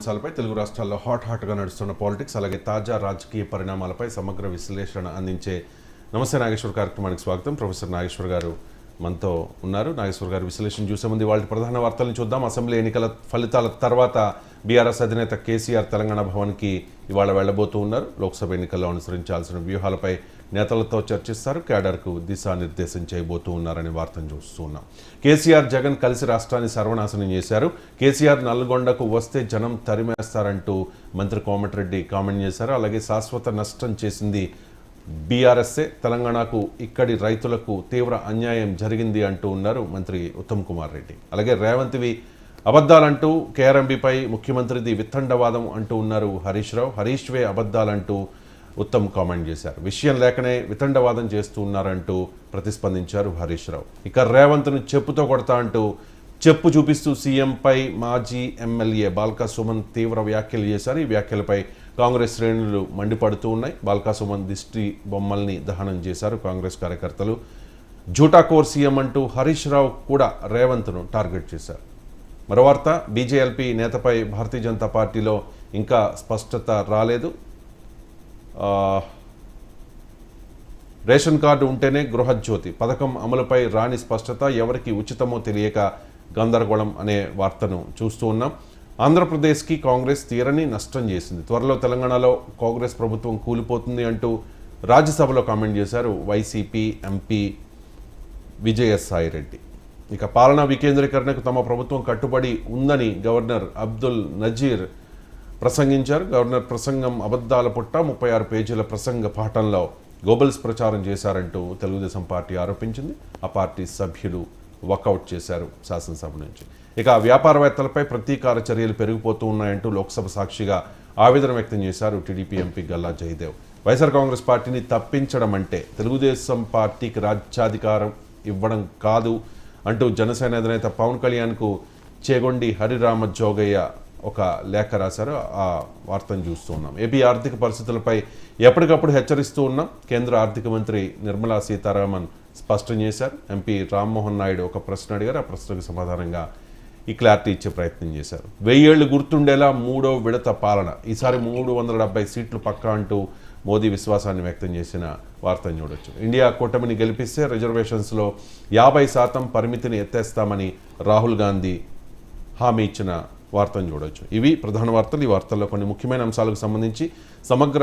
అంశాలపై తెలుగు రాష్ట్రాల్లో హాట్గా నడుస్తున్న పాలిటిక్స్ అలాగే తాజా రాజకీయ పరిణామాలపై సమగ్ర విశ్లేషణ అందించే నమస్తే నాగేశ్వర్ కార్యక్రమానికి స్వాగతం. ప్రొఫెసర్ నాగేశ్వర్ గారు మనతో ఉన్నారు. నాగేశ్వర్ గారు విశ్లేషణ చూసే ముందు వాళ్ళ ప్రధాన వార్తలను చూద్దాం. అసెంబ్లీ ఎన్నికల ఫలితాల తర్వాత బీఆర్ఎస్ అధినేత కేసీఆర్ తెలంగాణ భవన్కి ఇవాళ వెళ్లబోతూ ఉన్నారు. లోక్సభ ఎన్నికల్లో అనుసరించాల్సిన వ్యూహాలపై నేతలతో చర్చిస్తారు. కేడర్కు దిశానిర్దేశం చేయబోతూ ఉన్నారనే వార్తను చూస్తూ ఉన్నాం. కేసీఆర్ జగన్ కలిసి రాష్ట్రాన్ని సర్వనాశనం చేశారు. కేసీఆర్ నల్గొండకు వస్తే జనం తరిమేస్తారంటూ మంత్రి కోమటిరెడ్డి కామెంట్ చేశారు. అలాగే శాశ్వత నష్టం చేసింది బీఆర్ఎస్ఏ, తెలంగాణకు ఇక్కడి రైతులకు తీవ్ర అన్యాయం జరిగింది అంటూ ఉన్నారు మంత్రి ఉత్తమ్ కుమార్ రెడ్డి. అలాగే రేవంత్వి అబద్ధాలంటూ కేఆర్ఎంబీపై ముఖ్యమంత్రిది వితండవాదం అంటూ ఉన్నారు హరీష్ రావు. హరీష్వే అబద్ధాలంటూ ఉత్తమ్ కామెంట్ చేశారు. విషయం లేకనే వితండవాదం చేస్తూ ఉన్నారంటూ ప్రతిస్పందించారు హరీష్ రావు. ఇక రేవంత్ను చెప్పుతో కొడతా అంటూ చెప్పు చూపిస్తూ సీఎంపై మాజీ ఎమ్మెల్యే బాల్కా సుమన్ తీవ్ర వ్యాఖ్యలు చేశారు. ఈ వ్యాఖ్యలపై కాంగ్రెస్ శ్రేణులు మండిపడుతూ ఉన్నాయి. బాల్కా సుమన్ దిష్టి బొమ్మల్ని దహనం చేశారు కాంగ్రెస్ కార్యకర్తలు. జూటాకోర్ సీఎం అంటూ హరీష్ రావు కూడా రేవంత్ను టార్గెట్ చేశారు. మరో వార్త, బీజేఎల్పీ నేతపై భారతీయ జనతా పార్టీలో ఇంకా స్పష్టత రాలేదు. రేషన్ కార్డు ఉంటేనే గృహజ్యోతి పథకం అమలుపై రాని స్పష్టత, ఎవరికి ఉచితమో తెలియక గందరగోళం అనే వార్తను చూస్తూ ఉన్నాం. ఆంధ్రప్రదేశ్కి కాంగ్రెస్ తీరని నష్టం చేసింది. త్వరలో తెలంగాణలో కాంగ్రెస్ ప్రభుత్వం కూలిపోతుంది అంటూ రాజ్యసభలో కామెంట్ చేశారు వైసీపీ ఎంపీ విజయసాయి రెడ్డి. ఇక పాలనా వికేంద్రీకరణకు తమ ప్రభుత్వం కట్టుబడి ఉందని గవర్నర్ అబ్దుల్ నజీర్ ప్రసంగించారు. గవర్నర్ ప్రసంగం అబద్ధాల పుట్ట, 36 పేజీల ప్రసంగ పాఠంలో గోబల్స్ ప్రచారం చేశారంటూ తెలుగుదేశం పార్టీ ఆరోపించింది. ఆ పార్టీ సభ్యులు వాకౌట్ చేశారు శాసనసభ నుంచి. ఇక వ్యాపారవేత్తలపై ప్రతీకార చర్యలు పెరిగిపోతూ ఉన్నాయంటూ లోక్సభ సాక్షిగా ఆవేదన వ్యక్తం చేశారు టీడీపీ ఎంపీ గల్లా జయదేవ్. వైఎస్ఆర్ కాంగ్రెస్ పార్టీని తప్పించడం అంటే తెలుగుదేశం పార్టీకి రాజ్యాధికారం ఇవ్వడం కాదు అంటూ జనసేన అధినేత పవన్ కళ్యాణ్కు చేగొండి హరిరామ జోగయ్య ఒక లేఖ రాశారు. ఆ వార్తను చూస్తూ ఉన్నాం. ఏపీ ఆర్థిక పరిస్థితులపై ఎప్పటికప్పుడు హెచ్చరిస్తూ ఉన్నాం. కేంద్ర ఆర్థిక మంత్రి నిర్మలా సీతారామన్ స్పష్టం చేశారు. ఎంపీ రామ్మోహన్ నాయుడు ఒక ప్రశ్న అడిగారు. ఆ ప్రశ్నకు సమాధానంగా ఈ క్లారిటీ ఇచ్చే ప్రయత్నం చేశారు. 1000 ఏళ్లు గుర్తుండేలా 3వ విడత పాలన, ఈసారి 370 సీట్లు పక్కా అంటూ మోదీ విశ్వాసాన్ని వ్యక్తం చేసిన వార్తను చూడొచ్చు. ఇండియా కూటమిని గెలిపిస్తే రిజర్వేషన్స్లో 50% పరిమితిని ఎత్తేస్తామని రాహుల్ గాంధీ హామీ ఇచ్చిన వార్తను చూడొచ్చు. ఇవి ప్రధాన వార్తలు. ఈ వార్తల్లో కొన్ని ముఖ్యమైన అంశాలకు సంబంధించి సమగ్ర